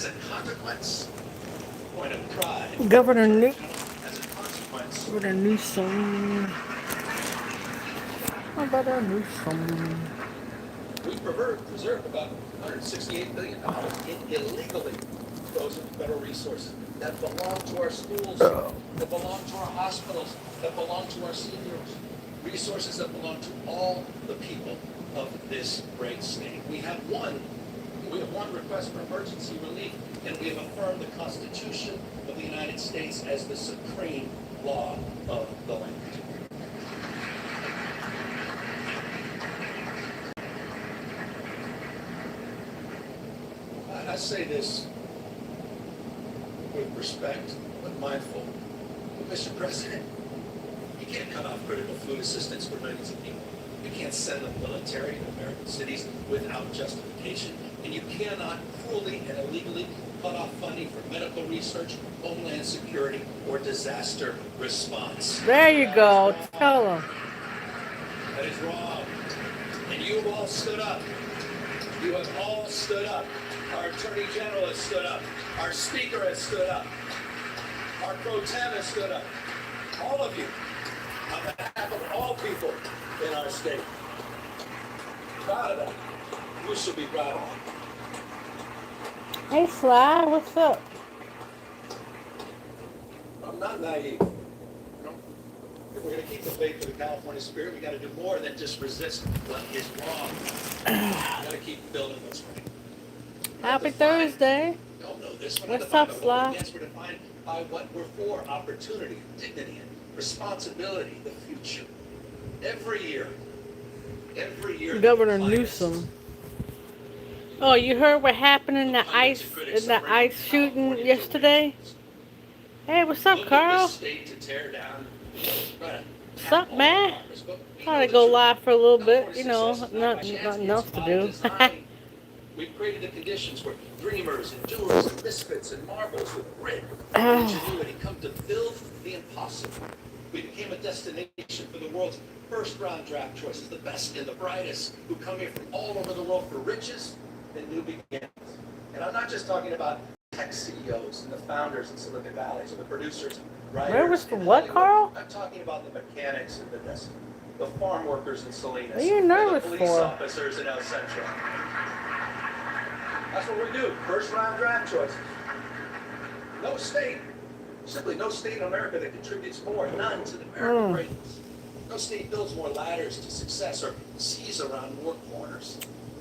as a consequence, point of pride. Governor New As a consequence, Governor Newsom. How about our Newsom? we preserved about $168 billion in illegally frozen federal resources that belong to our schools, that belong to our hospitals, that belong to our seniors, resources that belong to all the people of this great state. We have one request for emergency relief, and we have affirmed the Constitution of the United States as the supreme law of the land. I say this with respect, but mindful. But Mr. President, you can't cut off critical food assistance for millions of people. You can't send the military to American cities without justification. And you cannot cruelly and illegally cut off funding for medical research, homeland security, or disaster response. There you go. Tell them. That is wrong. And you have all stood up. You have all stood up. Our Attorney General has stood up. Our Speaker has stood up. Our Pro Tem has stood up. All of you, on behalf of all people in our state. Proud of that. You should be proud of that. Hey, Sly, what's up? I'm not naive. If we're going to keep the faith of the California spirit, we got to do more than just resist what is wrong. We got to keep building what's right. Happy Thursday. Don't know this. What's up, Sly? We're defined by what we're for: opportunity, dignity, responsibility, the future. Every year. Governor Newsom. Oh, you heard what happened in the ice shooting yesterday? Hey, what's up, Carl? What's up, man? Thought I'd go live for a little bit. You know, nothing else to do. We've created the conditions where dreamers and doers and misfits and marvels with grit and ingenuity come to build the impossible. We became a destination for the world's first-round draft choices, the best and the brightest, who come here from all over the world for riches and new beginnings. And I'm not just talking about tech CEOs and the founders in Silicon Valley, or the producers and writers. Where was the what, Carl? I'm talking about the mechanics in Modesto, the farm workers in Salinas, What are you nervous the police for? officers in El Centro. That's what we do. First-round draft choices. No state, simply no state in America that contributes more, none, to the American greatness. No state builds more ladders to success or sees around more corners.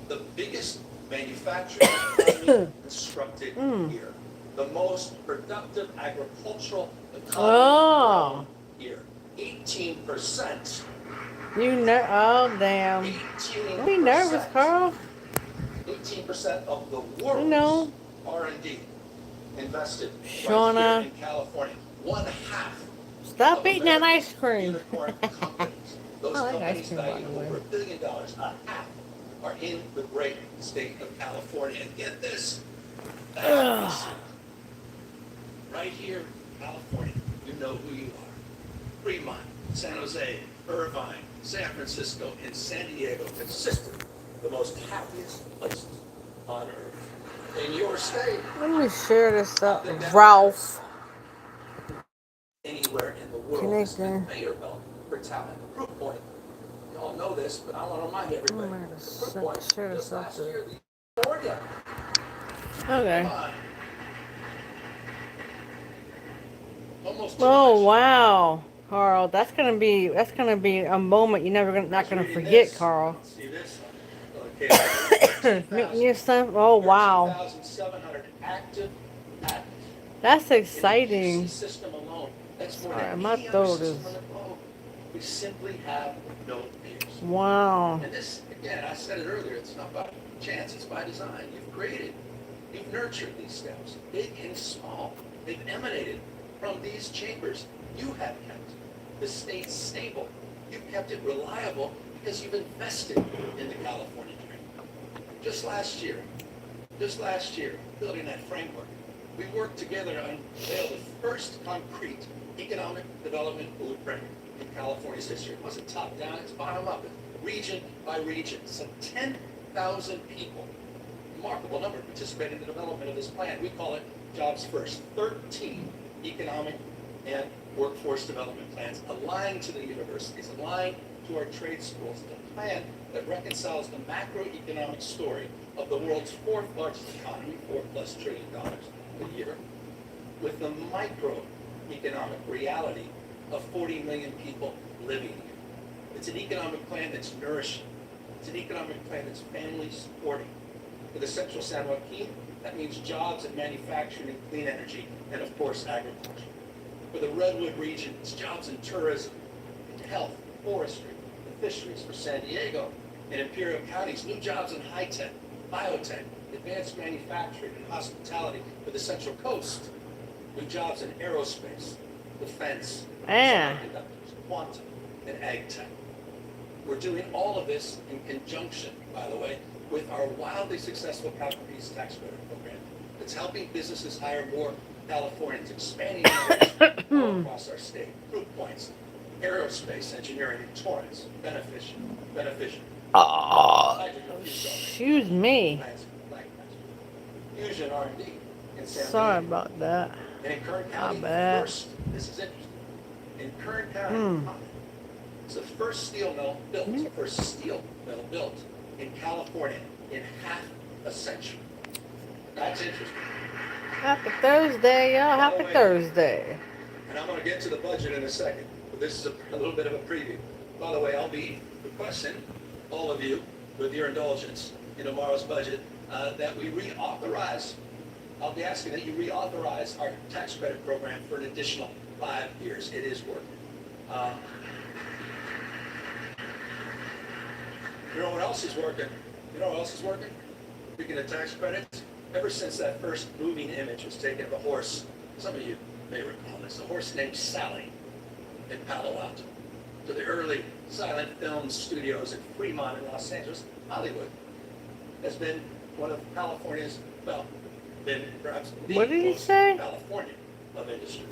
The biggest manufacturing economy constructed here. The most productive agricultural economy here. 18%. Oh, damn. 18%. Don't be nervous, Carl. 18% of the world's R&D invested right here in California. One half. Stop eating that ice cream. Unicorn companies. Those companies value over $1 billion. A half are in the great state of California. And get this. Right here in California, you know who you are. Fremont, San Jose, Irvine, San Francisco, and San Diego, consistently the most happiest places on earth. In your state. Let me share this up, Ralph. Anywhere in the world is the conveyor belt for talent. The proof point. You all know this, but I want to remind everybody. The proof point. Share this up. California. Okay. Oh wow, Carl, that's gonna be a moment you're not gonna forget, Carl. See this? Your son. Oh wow. That's exciting. Sorry, my throat is. We simply have no peers. Wow. And this, again, I said it earlier, it's not by chance, it's by design. You've created, you've nurtured these steps, big and small. They've emanated from these chambers. You have kept the state stable. You've kept it reliable because you've invested in the California dream. Just last year, building that framework, we worked together to unveil the first concrete economic development blueprint in California's history. It wasn't top-down, it's bottom-up, region by region. Some 10,000 people remarkable number participate in the development of this plan. We call it Jobs First. 13 economic and workforce development plans aligned to the universities, aligned to our trade schools, a plan that reconciles the macroeconomic story of the world's fourth largest economy, $4+ trillion a year, with the microeconomic reality of 40 million people living here. It's an economic plan that's nourishing. It's an economic plan that's family supporting. For the Central San Joaquin, that means jobs in manufacturing and clean energy, and of course agriculture. For the Redwood region, it's jobs in tourism, in health, forestry, and fisheries. For San Diego and Imperial counties, new jobs in high-tech, biotech, advanced manufacturing, and hospitality. For the Central Coast, new jobs in aerospace, defense, semiconductors, quantum, and ag tech. We're doing all of this in conjunction, by the way, with our wildly successful California's tax credit program. It's helping businesses hire more Californians, expanding all across our state. Proof points: aerospace engineering in Torrance, beneficial. Excuse me. Fusion R&D in San Sorry Diego. about that. And in Kern County, first, this is interesting. In Kern County, it's the first steel mill built, in California in half a century. That's interesting. Happy Thursday, y'all. Happy Thursday. And I'm going to get to the budget in a second, but this is a little bit of a preview. By the way, I'll be requesting all of you, with your indulgence, in tomorrow's budget, that we reauthorize. I'll be asking that you reauthorize our tax credit program for an additional 5 years. It is working. You know what else is working? Speaking of tax credits, ever since that first moving image was taken of a horse, some of you may recall this, a horse named Sally in Palo Alto, to the early silent film studios in Fremont in Los Angeles, Hollywood has been one of California's, been perhaps the most California of industry.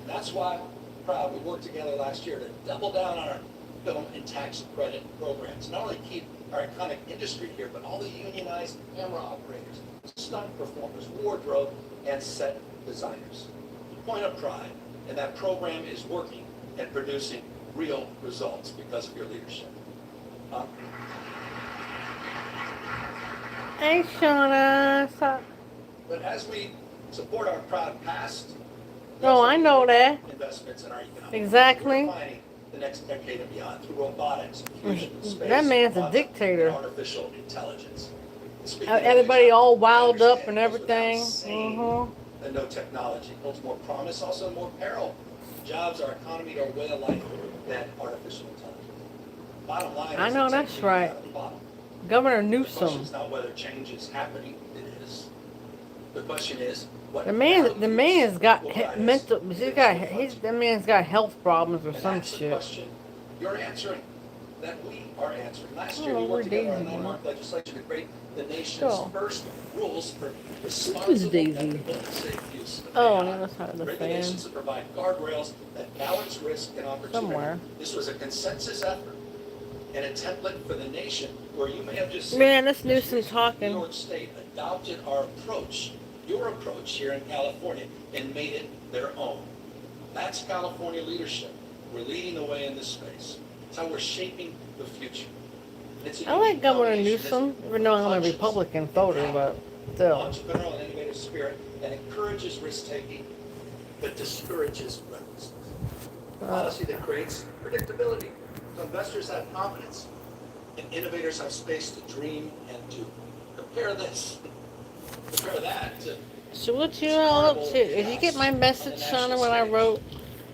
That's why I'm proud we worked together last year to double down on our film and tax credit programs. Not only keep our iconic industry here, but all the unionized camera operators, stunt performers, wardrobe, and set designers. Point of pride, and that program is working and producing real results because of your leadership. Hey, Shauna. But as we support our proud past, I know that. Investments in our economic Exactly. The next decade and beyond through robotics, fusion, space, That man's a dictator. and artificial intelligence. Everybody all wild up and everything. And no technology holds more promise, also more peril. Jobs, our economy, are way alike than artificial intelligence. Bottom line is, I know that's right. Governor The question Newsom. is not whether change is happening. It is. The question is, what The man's got mental. The man's got health problems or some that's the shit. question you're answering, that we are answering. Last year, Oh, we we're worked together on Daisy. landmark legislation to create the nation's Sure. first rules for responsible, Daisy? ethical, and safe use of Oh, AI. on the other side of the fan. Regulations that provide guardrails that balance risk and opportunity. Somewhere. This was a consensus effort and a template for the nation where you may have just seen Man, that's this Newsom recent talking. New York State adopted our approach, your approach here in California, and made it their own. That's California leadership. We're leading the way in this space. It's how we're shaping the future. It's a I like unique Governor combination, Newsom, isn't it? even though I'm a Conscious, Republican voter, but still. entrepreneurial and innovative spirit that encourages risk-taking but discourages recklessness. A policy that creates predictability, so investors have confidence and innovators have space to dream and do. Compare that to So what you all up to? Did you get my message, Shauna, when I wrote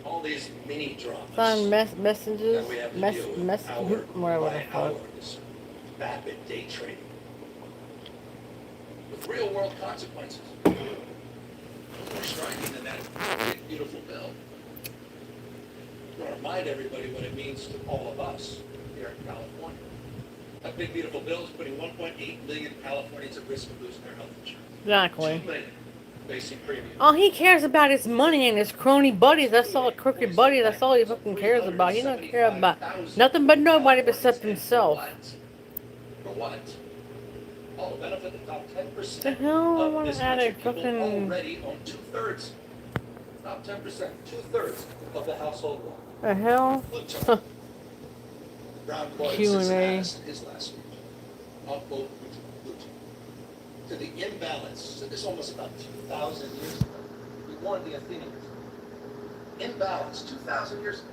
all these mini dramas on messages? that we have to deal with hour Whatever by the hour, fuck. this vapid day trading with real-world consequences. More striking than that big, beautiful bill. I want to remind everybody what it means to all of us here in California. That big, beautiful bill is putting 1.8 million Californians at risk of losing their health insurance. Exactly. 2 million facing premium. All he cares about is money and his crony buddies. That's all, crooked buddies. That's all he fucking cares about. He don't care about nothing but nobody except himself. For what? all the benefit the top 10% The hell, I of want this to add country. a People fucking... already own 2/3. Top 10%, 2/3 of the household wealth. The hell? Brown quoted Q&A. Cincinnatus in his last speech. I'll quote Luton. To the imbalance, so this is almost about 2,000 years ago. We warned the Athenians. Imbalance, 2,000 years ago.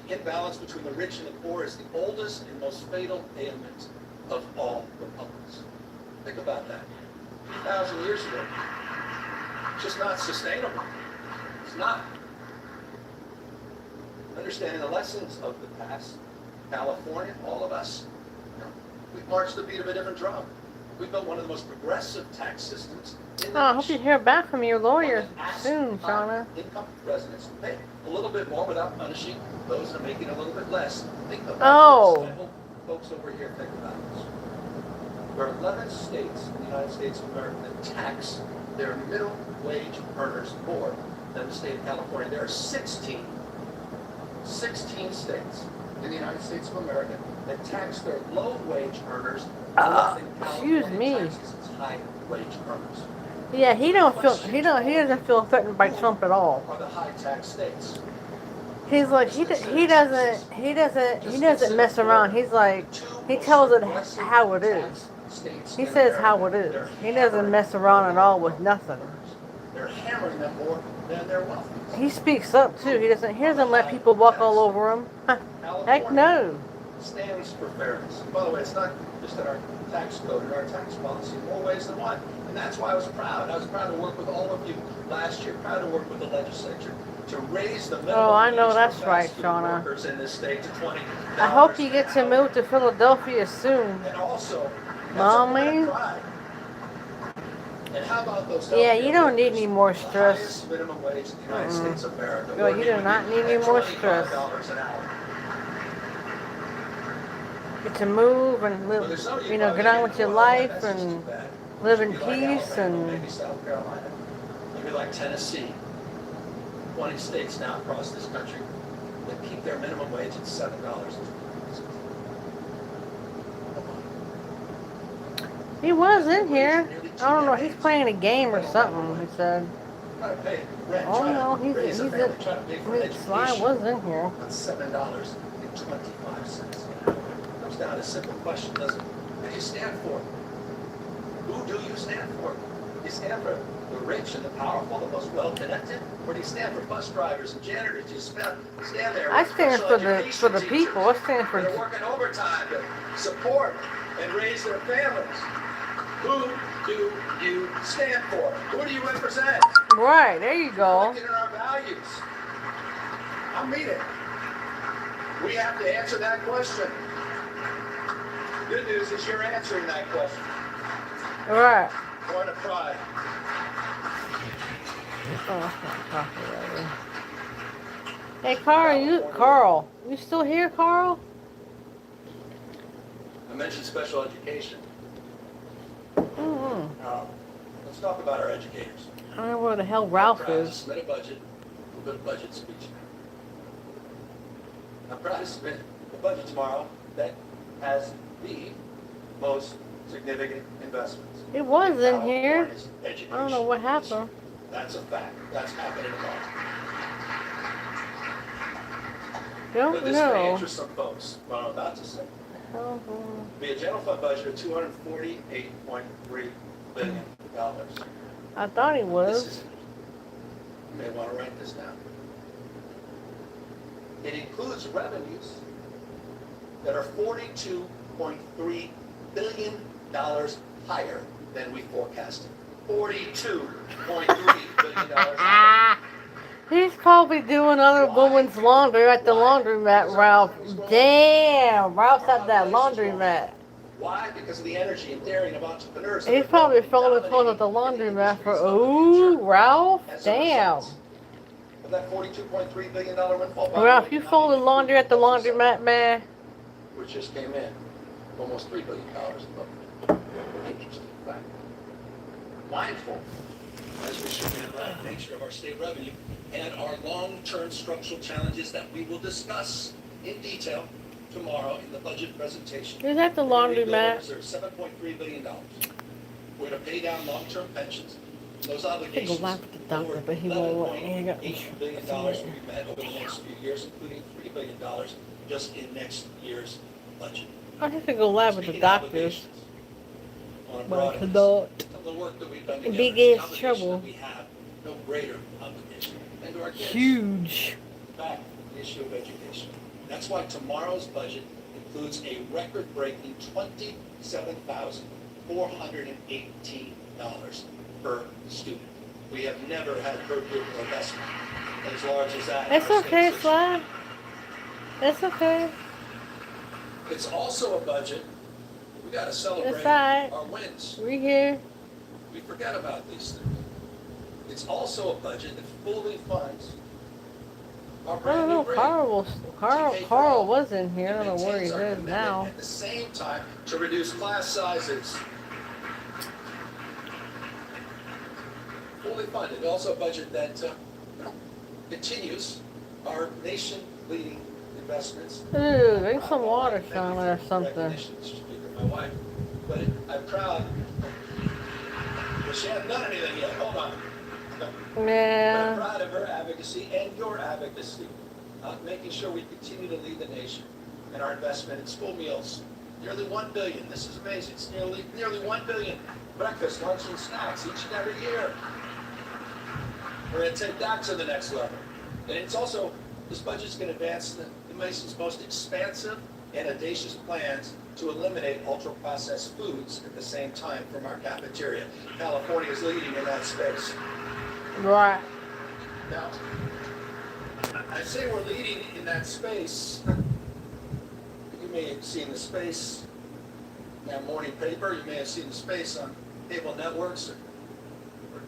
The imbalance between the rich and the poor is the oldest and most fatal ailment of all republics. Think about that. 2,000 years ago. It's just not sustainable. It's not. Understanding the lessons of the past, California, all of us, we've marched the beat of a different drum. We built one of the most progressive tax systems in the Oh, I hope you hear back from your lawyer soon, Shauna. Income residents to pay a little bit more without punishing those that are making a little bit less. Think about Oh. this. I hope folks over here think about this. There are 11 states in the United States of America that tax their middle wage earners more than the state of California. There are 16 states in the United States of America that tax their low wage earners less than excuse California me. taxes its high wage earners. Yeah, he doesn't feel threatened by Trump at all. Are the high tax states. He's like, he doesn't mess around. He's like, he tells it how it is. He says how it is. He doesn't mess around at all with nothing. They're hammering them more than their wealthy. He speaks up too. He doesn't let people walk all over him. Heck no. Stands for fairness. By the way, it's not just in our tax code and our tax policy, in more ways than one. And that's why I was proud. I was proud to work with all of you last year, proud to work with the legislature to raise the minimum Oh, I know wage that's for right, fast food Shauna. workers in this state to $20. I hope you get to move to Philadelphia soon. And also, Mommy? and how about those Yeah, you don't need any more the stress. highest minimum wage in the United States of America. Girl, you do not need any more stress. $25 an hour. Get to move and live, get on with your life and live in peace and... Maybe South Carolina, maybe like Tennessee. 20 states now across this country that keep their minimum wage at $7. He was in here. I don't know, he's playing a game or something, he said. Oh no, Sly was in here. $7.25. Comes down to a simple question, doesn't it? What do you stand for? Who do you stand for? Do you stand for the rich and the powerful, the most well-connected? Or do you stand for bus drivers and janitors? Do you stand there? I stand for the people. I stand for... They're working overtime to support and raise their families. Who do you stand for? Who do you represent? Right, there you go. Reflected in our values. I mean it. We have to answer that question. Good news is you're answering that question. Right. Born of pride. Oh, that's not coffee right here. Hey, Carl, you still here, Carl? I mentioned special education. Mm-hmm. Let's talk about our educators. I don't know where the hell Ralph I'm proud to is. submit a budget, a good budget speech. I'm proud to submit a budget tomorrow that has the most significant investments. It was in here. Education. I don't know what happened. That's a fact. That's happening tomorrow. Don't But this may know. interest some folks, what I'm about to say. Oh, Be a general fund budget of $248.3 billion. I thought he This was. is, you may want to write this down. It includes revenues that are $42.3 billion higher than we forecasted. $42.3 billion higher. He's probably doing other women's laundry at the laundromat, Ralph. Damn, Ralph's at that laundromat. Why? Because of the energy and daring of entrepreneurs. He's probably folding clothes at the laundromat for, ooh, Ralph, damn. Of that $42.3 billion windfall. Ralph, you folded laundry at the laundromat, man? Which just came in. Almost $3 billion above. Interesting fact. Mindful, as we should be, of the nature of our state revenue and our long-term structural challenges that we will discuss in detail. tomorrow in the budget presentation. Is that the laundromat? $7.3 billion. We're going to pay down long-term pensions. Those I could go obligations laugh at the doctor, but he won't let me. $11.8 billion will be met over the next few years, including $3 billion just in next year's budget. I have to go laugh at the doctors. But I cannot. The work that we've done Big together, ass the trouble. obligation that we have, no greater obligation than to our kids. Huge. Back to the issue of education. That's why tomorrow's budget includes a record-breaking $27,418 per student. We have never had per pupil investment as large as that. It's okay, Sly. It's okay. It's also a budget. We got to celebrate It's all right. our wins. We here. We forget about these things. It's also a budget that fully funds our I don't brand know. new grade. Carl was in here. I don't know where he Maintains our is commitment now. At the same time, to reduce class sizes. Fully funded. Also a budget that continues our nation-leading investments. Ooh, drink some water, Sean, or something. Recognition, Mr. Speaker, my wife. But I'm proud. Well, she hasn't done anything yet. Hold on. But I'm Yeah. proud of her advocacy and your advocacy, making sure we continue to lead the nation in our investment in school meals. Nearly $1 billion. This is amazing. It's nearly $1 billion. Breakfast, lunch, and snacks each and every year. We're going to take that to the next level. And it's also, this budget's going to advance the nation's most expansive and audacious plans to eliminate ultra-processed foods at the same time from our cafeteria. California is leading in that space. Right. Now, I say we're leading in that space. You may have seen the space in our morning paper. You may have seen the space on cable networks. Or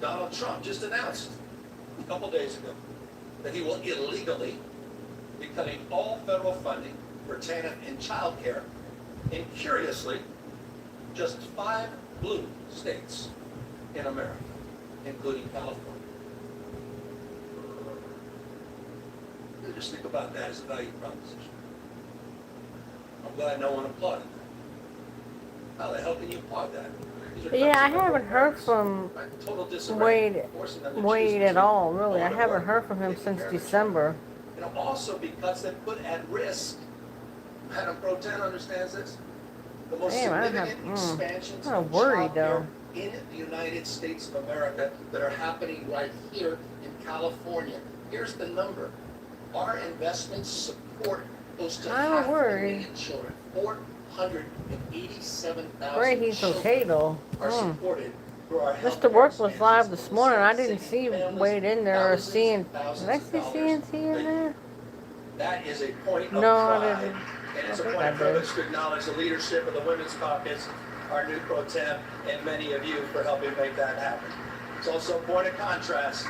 Donald Trump just announced a couple days ago that he will illegally be cutting all federal funding for TANF and child care in, curiously, just 5 blue states in America, including California. Just think about that as a value proposition. I'm glad no one applauded that. How the hell can you applaud that? Yeah, I haven't heard from Wade at all, really. I haven't heard from him since December. It'll also be cuts that put at risk, Madam Pro Tem understands this, the most significant expansions I'm of worried, child care though. in the United States of America that are happening right here in California. Here's the number. Our investments support close to half a million children. 487,000 Great, he's okay, though. are supported through our health Mr. Work was live this morning. I didn't see Wade in there or seeing. Did I see CNC in there? That is a point of No, I pride. didn't. And it's a point of privilege to acknowledge the leadership of the Women's Caucus, our new pro tem, and many of you for helping make that happen. It's also a point of contrast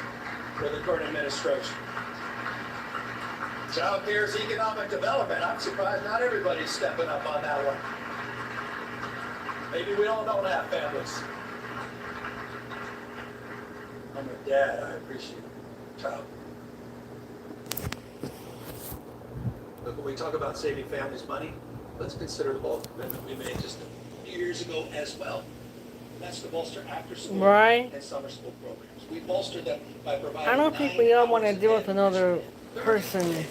with the current administration. Child care is economic development. I'm surprised not everybody's stepping up on that one. Maybe we all don't have families. I'm a dad. I appreciate child. Look, when we talk about saving families money, let's consider the bold commitment we made just a few years ago as well. And that's to bolster after-school and summer school programs. We bolstered them by providing I don't think we all want to deal with another person.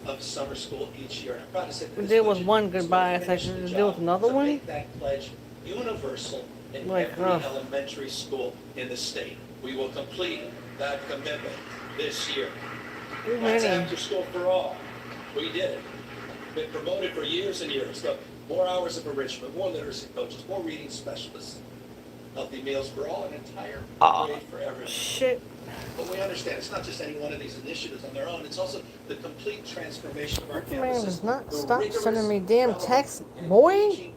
Of summer school each year. And I'm proud to say that We deal with one goodbye. It's like to deal with another one. Make that pledge universal in every elementary school in the state. We will complete that commitment this year. That's after school for all. We did it. Been promoted for years and years. Look, more hours of enrichment, more literacy coaches, more reading specialists, healthy meals for all, an entire grade for everyone. Shit. But we understand it's not just any one of these initiatives on their own. It's also the complete transformation of our campuses. Man does not stop sending me damn texts, boy.